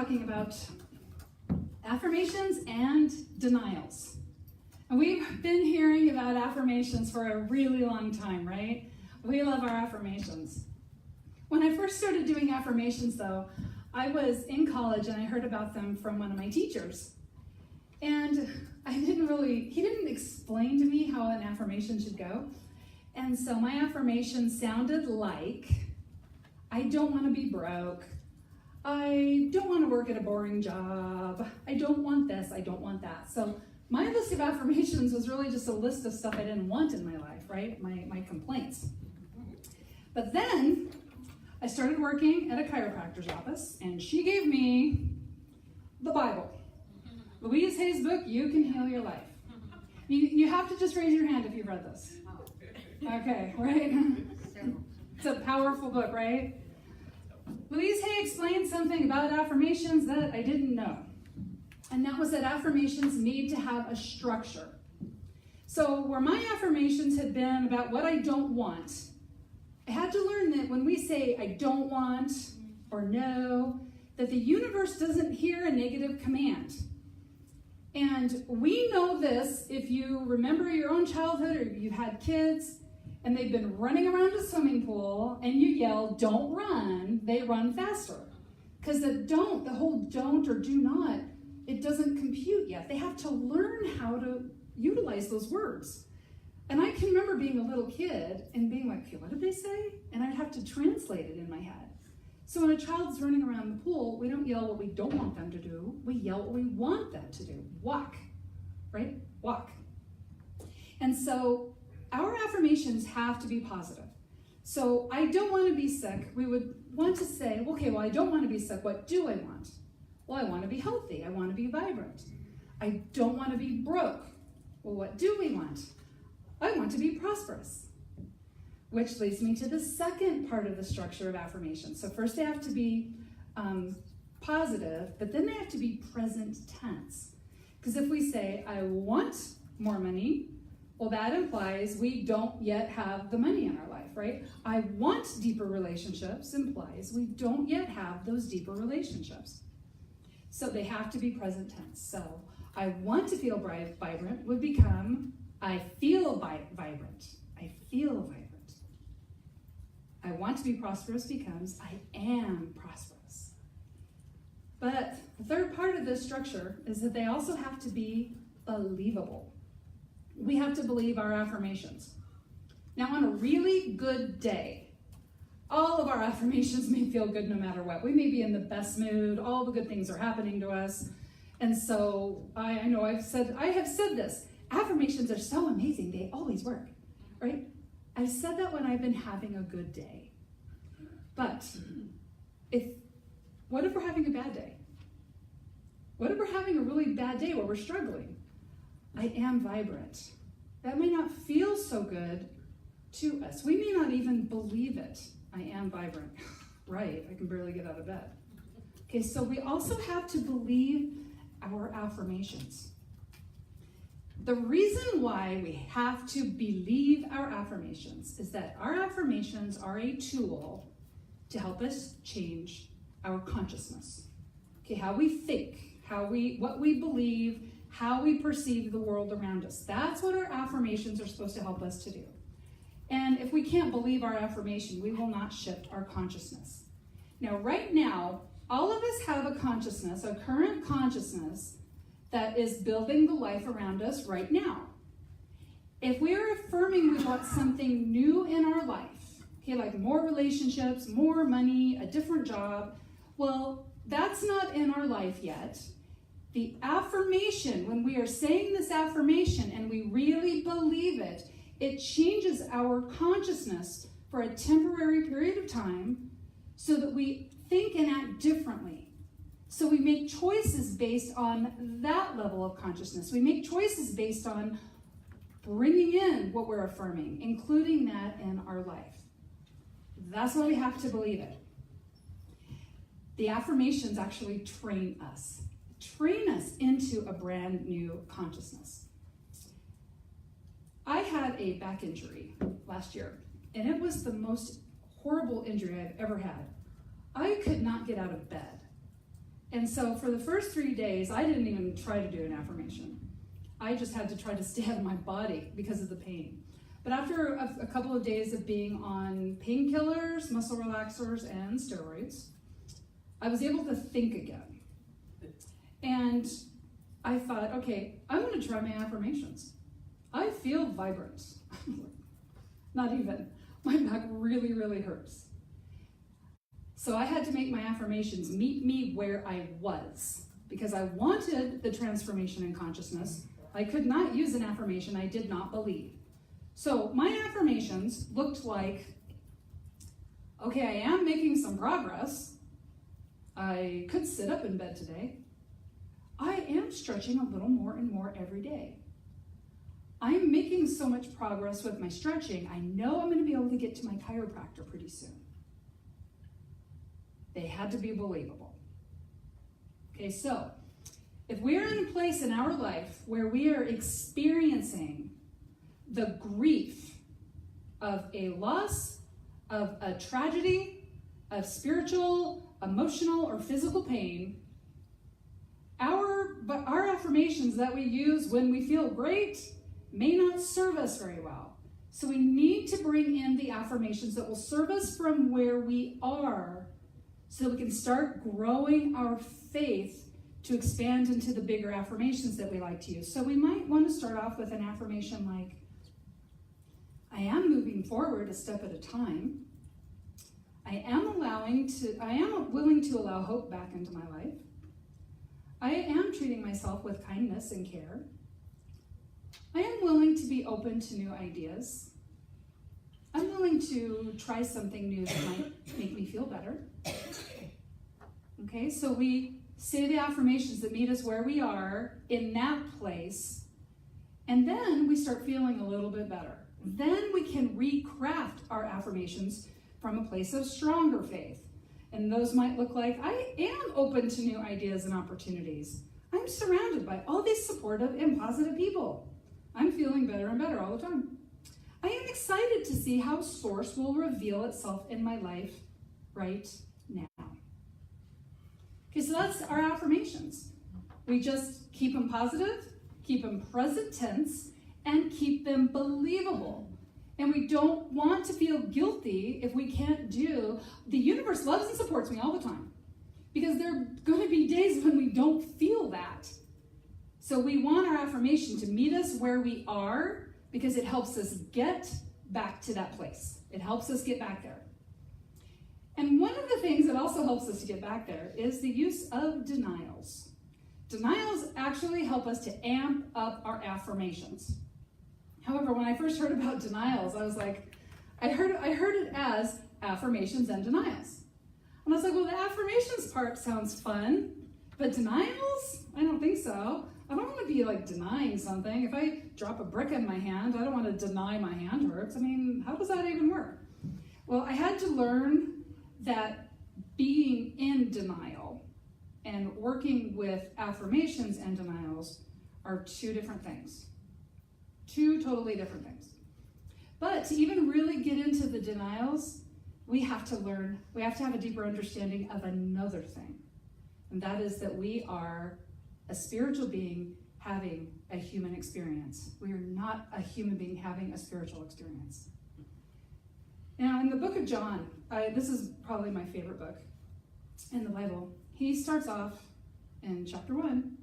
talking about affirmations and denials. And we've been hearing about affirmations for a really long time, right? We love our affirmations. When I first started doing affirmations, though, I was in college and I heard about them from one of my teachers. And he didn't explain to me how an affirmation should go. And so my affirmation sounded like, I don't want to be broke. I don't want to work at a boring job. I don't want this, I don't want that. So my list of affirmations was really just a list of stuff I didn't want in my life, right? My complaints. But then I started working at a chiropractor's office, and she gave me the Bible. Louise Hay's book, You Can Heal Your Life. You have to just raise your hand if you've read this. Okay, right? It's a powerful book, right? Louise Hay explained something about affirmations that I didn't know. And that was that affirmations need to have a structure. So where my affirmations had been about what I don't want, I had to learn that when we say I don't want or no, that the universe doesn't hear a negative command. And we know this if you remember your own childhood or you've had kids and they've been running around a swimming pool and you yell, don't run, they run faster. Because the whole don't or do not, it doesn't compute yet. They have to learn how to utilize those words. And I can remember being a little kid and being like, okay, what did they say? And I'd have to translate it in my head. So when a child's running around the pool, we don't yell what we don't want them to do. We yell what we want them to do. Walk, right? Walk. And so our affirmations have to be positive. So I don't want to be sick. We would want to say, okay, well, I don't want to be sick. What do I want? Well, I want to be healthy. I want to be vibrant. I don't want to be broke. Well, what do we want? I want to be prosperous. Which leads me to the second part of the structure of affirmations. So first they have to be positive, but then they have to be present tense. Because if we say, I want more money, well, that implies we don't yet have the money in our life, right? I want deeper relationships implies we don't yet have those deeper relationships. So they have to be present tense. So I want to feel vibrant would become, I feel vibrant. I feel vibrant. I want to be prosperous becomes, I am prosperous. But the third part of this structure is that they also have to be believable. We have to believe our affirmations. Now, on a really good day, all of our affirmations may feel good no matter what. We may be in the best mood, all the good things are happening to us. And so I know I have said this, affirmations are so amazing, they always work, right? I've said that when I've been having a good day. But what if we're having a bad day? What if we're having a really bad day where we're struggling? I am vibrant. That may not feel so good to us. We may not even believe it. I am vibrant. Right, I can barely get out of bed. Okay, so we also have to believe our affirmations. The reason why we have to believe our affirmations is that our affirmations are a tool to help us change our consciousness. Okay, how we think, what we believe, how we perceive the world around us. That's what our affirmations are supposed to help us to do. And if we can't believe our affirmation, we will not shift our consciousness. Now, right now, all of us have a consciousness, a current consciousness, that is building the life around us right now. If we're affirming we want something new in our life, okay, like more relationships, more money, a different job, well, that's not in our life yet. The affirmation, when we are saying this affirmation and we really believe it, it changes our consciousness for a temporary period of time so that we think and act differently. So we make choices based on that level of consciousness. We make choices based on bringing in what we're affirming, including that in our life. That's why we have to believe it. The affirmations actually train us into a brand new consciousness. I had a back injury last year, and it was the most horrible injury I've ever had. I could not get out of bed. And so for the first 3 days, I didn't even try to do an affirmation. I just had to try to stay out of my body because of the pain. But after a couple of days of being on painkillers, muscle relaxers, and steroids, I was able to think again. And I thought, okay, I'm going to try my affirmations. I feel vibrant. Not even. My back really, really hurts. So I had to make my affirmations meet me where I was, because I wanted the transformation in consciousness. I could not use an affirmation I did not believe. So my affirmations looked like, okay, I am making some progress. I could sit up in bed today. I am stretching a little more and more every day. I'm making so much progress with my stretching, I know I'm going to be able to get to my chiropractor pretty soon. They had to be believable. Okay, so if we're in a place in our life where we are experiencing the grief of a loss, of a tragedy, of spiritual, emotional, or physical pain, our affirmations that we use when we feel great may not serve us very well. So we need to bring in the affirmations that will serve us from where we are so that we can start growing our faith to expand into the bigger affirmations that we like to use. So we might want to start off with an affirmation like, I am moving forward a step at a time. I am willing to allow hope back into my life. I am treating myself with kindness and care. I am willing to be open to new ideas. I'm willing to try something new that might make me feel better. Okay, so we say the affirmations that meet us where we are in that place, and then we start feeling a little bit better. Then we can recraft our affirmations from a place of stronger faith. And those might look like, I am open to new ideas and opportunities. I'm surrounded by all these supportive and positive people. I'm feeling better and better all the time. I am excited to see how Source will reveal itself in my life right now. Okay, so that's our affirmations. We just keep them positive, keep them present tense, and keep them believable. And we don't want to feel guilty if we can't do. The universe loves and supports me all the time, because there are going to be days when we don't feel that. So we want our affirmation to meet us where we are, because it helps us get back to that place. It helps us get back there. And one of the things that also helps us to get back there is the use of denials. Denials actually help us to amp up our affirmations. However, when I first heard about denials, I was like, I heard it as affirmations and denials. And I was like, well, the affirmations part sounds fun, but denials? I don't think so. I don't want to be like denying something. If I drop a brick in my hand, I don't want to deny my hand hurts. I mean, how does that even work? Well, I had to learn that being in denial and working with affirmations and denials are two different things. Two totally different things. But to even really get into the denials, we have to have a deeper understanding of another thing. And that is that we are a spiritual being having a human experience. We are not a human being having a spiritual experience. Now, in the book of John, this is probably my favorite book in the Bible. He starts off in chapter 1.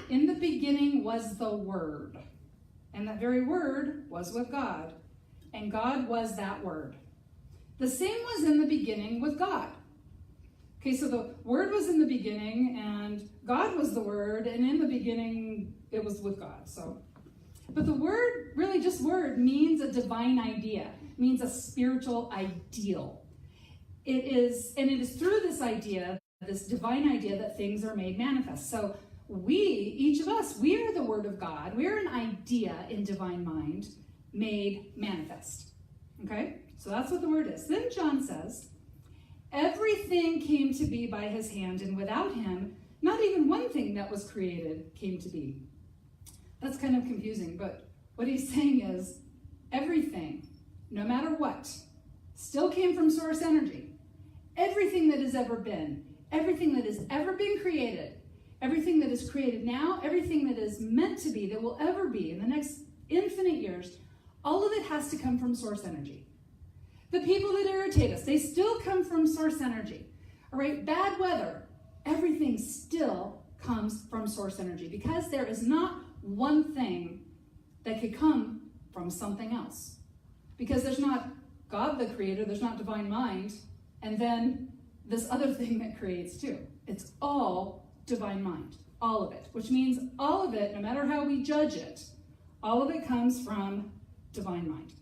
In the beginning was the Word. And that very Word was with God. And God was that Word. The same was in the beginning with God. Okay, so the Word was in the beginning, and God was the Word, and in the beginning, it was with God. But the word, really just word, means a divine idea, means a spiritual ideal. It is through this idea, this divine idea, that things are made manifest. So each of us, we are the Word of God. We're an idea in divine mind made manifest. Okay? So that's what the Word is. Then John says, everything came to be by his hand, and without him, not even one thing that was created came to be. That's kind of confusing, but what he's saying is everything, no matter what, still came from source energy. Everything that has ever been, everything that has ever been created, everything that is created now, everything that is meant to be, that will ever be in the next infinite years, all of it has to come from source energy. The people that irritate us, they still come from source energy. All right, bad weather, everything still comes from source energy, because there is not one thing that could come from something else. Because there's not God the creator, there's not divine mind, and then this other thing that creates too. It's all divine mind, all of it, which means all of it, no matter how we judge it, all of it comes from divine mind.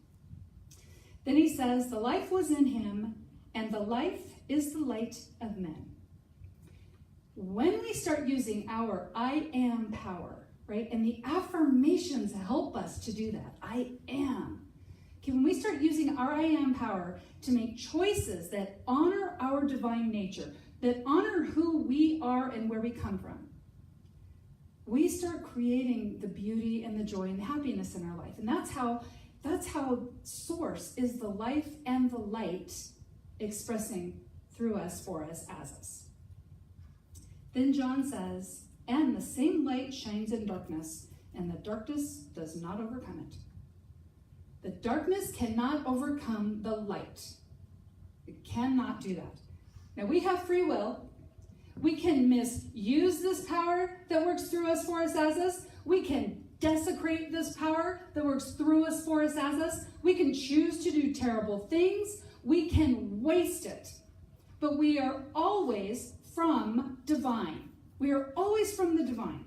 Then he says, the life was in him, and the life is the light of men. When we start using our I am power, right, and the affirmations help us to do that, I am. Okay, when we start using our I am power to make choices that honor our divine nature, that honor who we are and where we come from, we start creating the beauty and the joy and the happiness in our life. And that's how source is the life and the light expressing through us, for us, as us. Then John says, and the same light shines in darkness, and the darkness does not overcome it. The darkness cannot overcome the light. It cannot do that. Now, we have free will. We can misuse this power that works through us, for us, as us. We can desecrate this power that works through us, for us, as us. We can choose to do terrible things. We can waste it. But we are always from divine. We are always from the divine.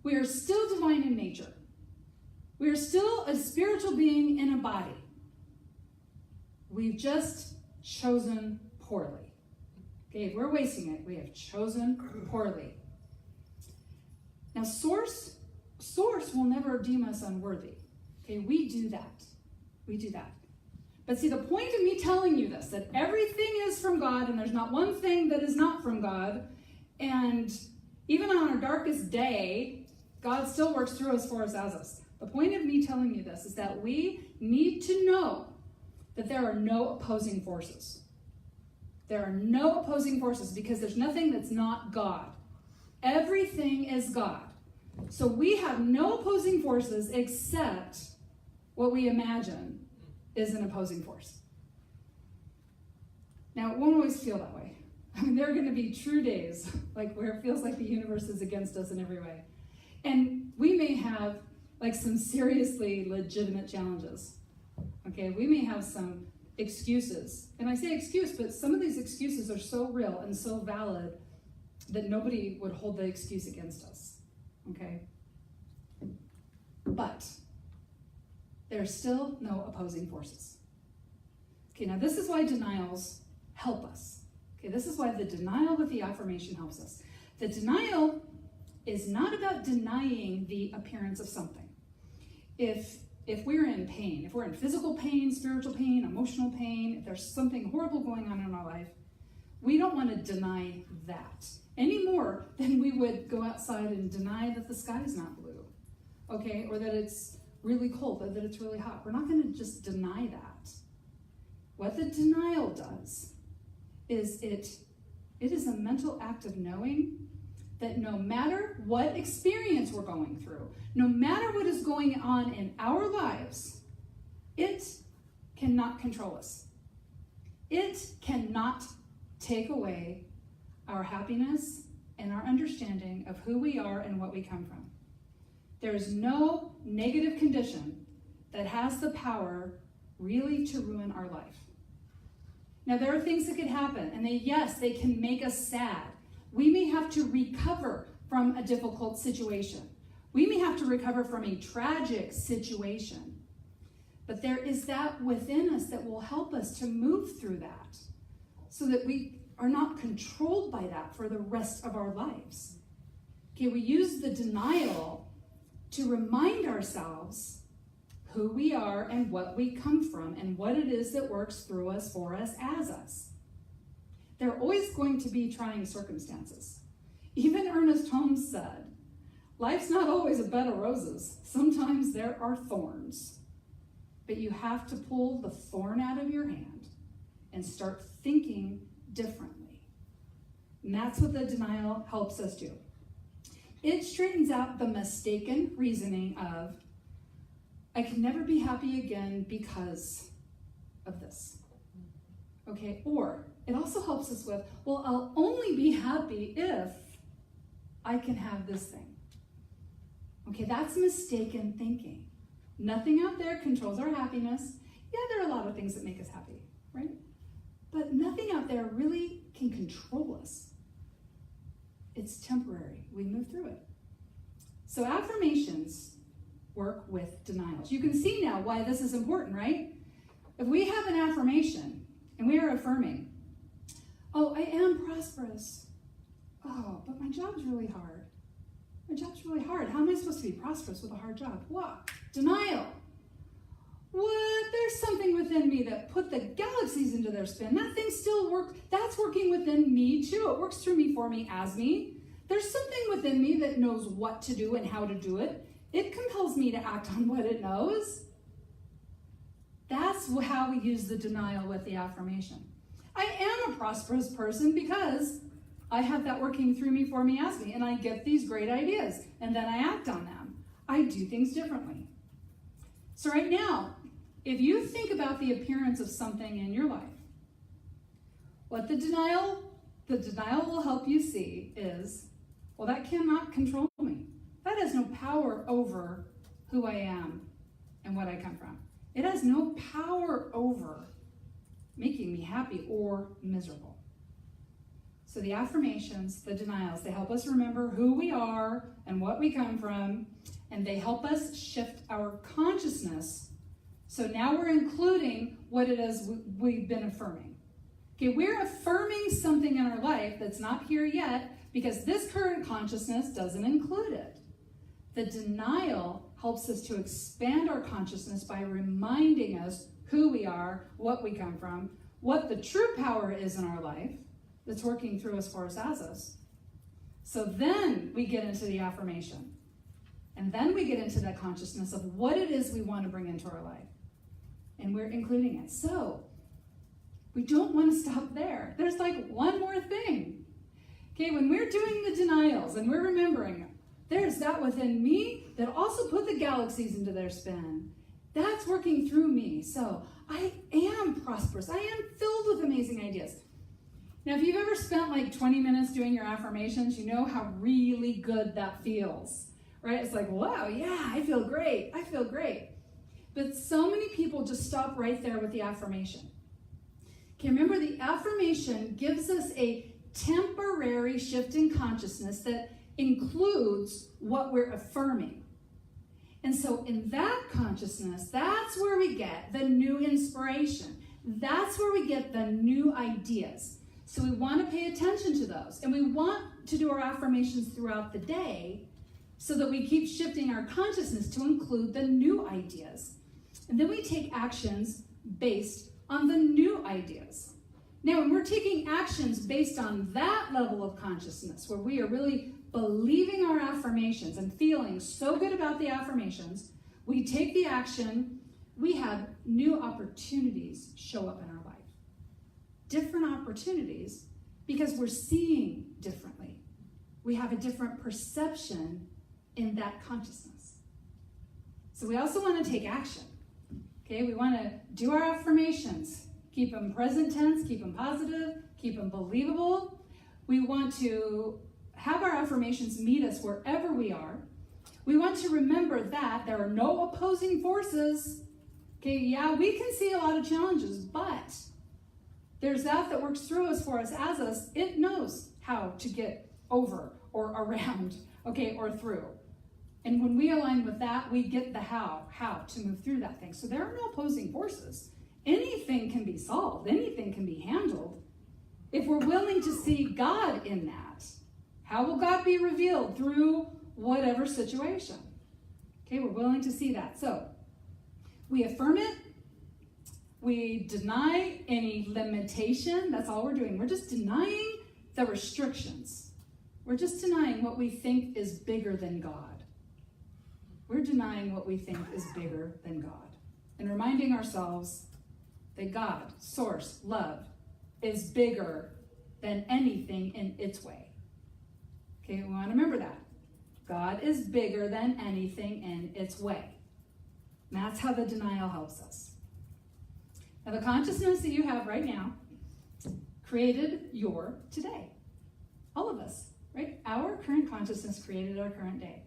We are still divine in nature. We are still a spiritual being in a body. We've just chosen poorly. Okay, if we're wasting it, we have chosen poorly. Now, source will never deem us unworthy. Okay, we do that. We do that. But see, the point of me telling you this, that everything is from God and there's not one thing that is not from God, and even on our darkest day, God still works through us, for us, as us. The point of me telling you this is that we need to know that there are no opposing forces. There are no opposing forces, because there's nothing that's not God. Everything is God. So we have no opposing forces except what we imagine is an opposing force. Now, it won't always feel that way. I mean, there are going to be true days like where it feels like the universe is against us in every way. And we may have like some seriously legitimate challenges. Okay, we may have some excuses. And I say excuse, but some of these excuses are so real and so valid that nobody would hold the excuse against us. Okay? But there's still no opposing forces. Okay, now this is why denials help us. Okay, this is why the denial with the affirmation helps us. The denial is not about denying the appearance of something. If we're in pain, if we're in physical pain, spiritual pain, emotional pain, if there's something horrible going on in our life, we don't want to deny that any more than we would go outside and deny that the sky is not blue, okay, or that it's really cold, or that it's really hot. We're not going to just deny that. What the denial does is it is a mental act of knowing that no matter what experience we're going through, no matter what is going on in our lives, it cannot control us. It cannot take away our happiness and our understanding of who we are and what we come from. There is no negative condition that has the power really to ruin our life. Now, there are things that could happen, and they can make us sad. We may have to recover from a difficult situation. We may have to recover from a tragic situation. But there is that within us that will help us to move through that so that we are not controlled by that for the rest of our lives. Okay, we use the denial to remind ourselves who we are and what we come from and what it is that works through us, for us, as us. There are always going to be trying circumstances. Even Ernest Holmes said, life's not always a bed of roses. Sometimes there are thorns. But you have to pull the thorn out of your hand and start thinking differently. And that's what the denial helps us do. It straightens out the mistaken reasoning of, I can never be happy again because of this. Okay, or it also helps us with, well, I'll only be happy if I can have this thing. Okay, that's mistaken thinking. Nothing out there controls our happiness. Yeah, there are a lot of things that make us happy, right? But nothing out there really can control us. It's temporary. We move through it. So affirmations work with denials. You can see now why this is important, right? If we have an affirmation and we are affirming, oh, I am prosperous. Oh, but my job's really hard. My job's really hard. How am I supposed to be prosperous with a hard job? What? Denial. What? There's something within me that put the galaxies into their spin. That thing still works. That's working within me too. It works through me, for me, as me. There's something within me that knows what to do and how to do it. It compels me to act on what it knows. That's how we use the denial with the affirmation. I am a prosperous person because I have that working through me, for me, as me, and I get these great ideas, and then I act on them. I do things differently. So right now, if you think about the appearance of something in your life, what the denial will help you see is, well, that cannot control me. That has no power over who I am and what I come from. It has no power over making me happy or miserable. So the affirmations, the denials, they help us remember who we are and what we come from, and they help us shift our consciousness. So now we're including what it is we've been affirming. Okay, we're affirming something in our life that's not here yet because this current consciousness doesn't include it. The denial helps us to expand our consciousness by reminding us who we are, what we come from, what the true power is in our life that's working through us, for us, as us. So then we get into the affirmation. And then we get into that consciousness of what it is we want to bring into our life. And we're including it. So we don't want to stop there. There's like one more thing. Okay, when we're doing the denials and we're remembering, there's that within me that also put the galaxies into their spin. That's working through me. So I am prosperous. I am filled with amazing ideas. Now, if you've ever spent like 20 minutes doing your affirmations, you know how really good that feels, right? It's like, wow, yeah, I feel great. I feel great. But so many people just stop right there with the affirmation. Okay, remember, the affirmation gives us a temporary shift in consciousness that includes what we're affirming. And so in that consciousness, that's where we get the new inspiration. That's where we get the new ideas. So we want to pay attention to those. And we want to do our affirmations throughout the day so that we keep shifting our consciousness to include the new ideas. And then we take actions based on the new ideas. Now, when we're taking actions based on that level of consciousness, where we are really believing our affirmations and feeling so good about the affirmations, we take the action, we have new opportunities show up in our life. Different opportunities because we're seeing differently. We have a different perception in that consciousness. So we also want to take action. Okay, we want to do our affirmations. Keep them present tense, keep them positive, keep them believable. We want to have our affirmations meet us wherever we are. We want to remember that there are no opposing forces. Okay, yeah, we can see a lot of challenges, but there's that works through us, for us, as us. It knows how to get over or around, okay, or through. And when we align with that, we get the how to move through that thing. So there are no opposing forces. Anything can be solved. Anything can be handled if we're willing to see God in that. How will God be revealed? Through whatever situation. Okay, we're willing to see that. So we affirm it. We deny any limitation. That's all we're doing. We're just denying the restrictions. We're just denying what we think is bigger than God. We're denying what we think is bigger than God. And reminding ourselves that God, source, love, is bigger than anything in its way. Okay, we want to remember that. God is bigger than anything in its way. And that's how the denial helps us. Now, the consciousness that you have right now created your today. All of us, right? Our current consciousness created our current day.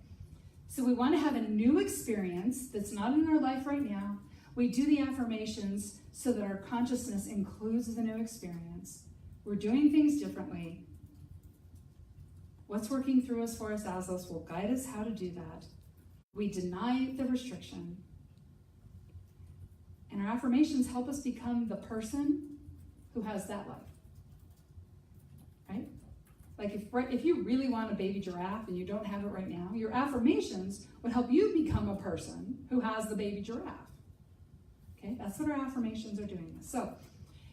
So we want to have a new experience that's not in our life right now. We do the affirmations so that our consciousness includes the new experience. We're doing things differently. What's working through us, for us, as us will guide us how to do that. We deny the restriction. And our affirmations help us become the person who has that life. Right? Like if you really want a baby giraffe and you don't have it right now, your affirmations would help you become a person who has the baby giraffe. Okay, that's what our affirmations are doing. So,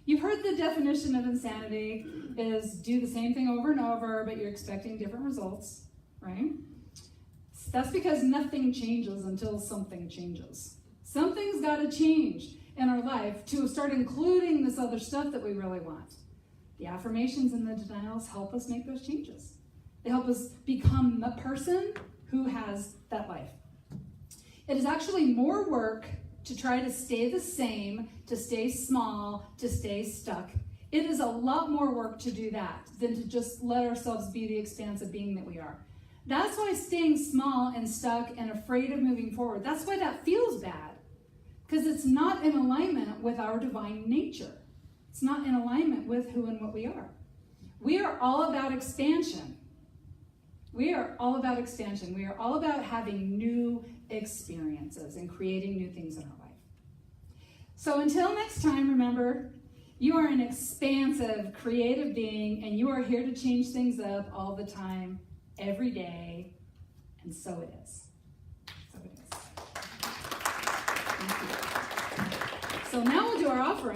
you've heard the definition of insanity is do the same thing over and over, but you're expecting different results, right? That's because nothing changes until something changes. Something's got to change in our life to start including this other stuff that we really want. The affirmations and the denials help us make those changes. They help us become the person who has that life. It is actually more work to try to stay the same, to stay small, to stay stuck. It is a lot more work to do that than to just let ourselves be the expansive being that we are. That's why staying small and stuck and afraid of moving forward, that's why that feels bad. Because it's not in alignment with our divine nature. It's not in alignment with who and what we are. We are all about expansion. We are all about expansion. We are all about having new experiences and creating new things in our life. So until next time, remember, you are an expansive, creative being, and you are here to change things up all the time, every day, and so it is. So it is. Thank you. So now we'll do our offering.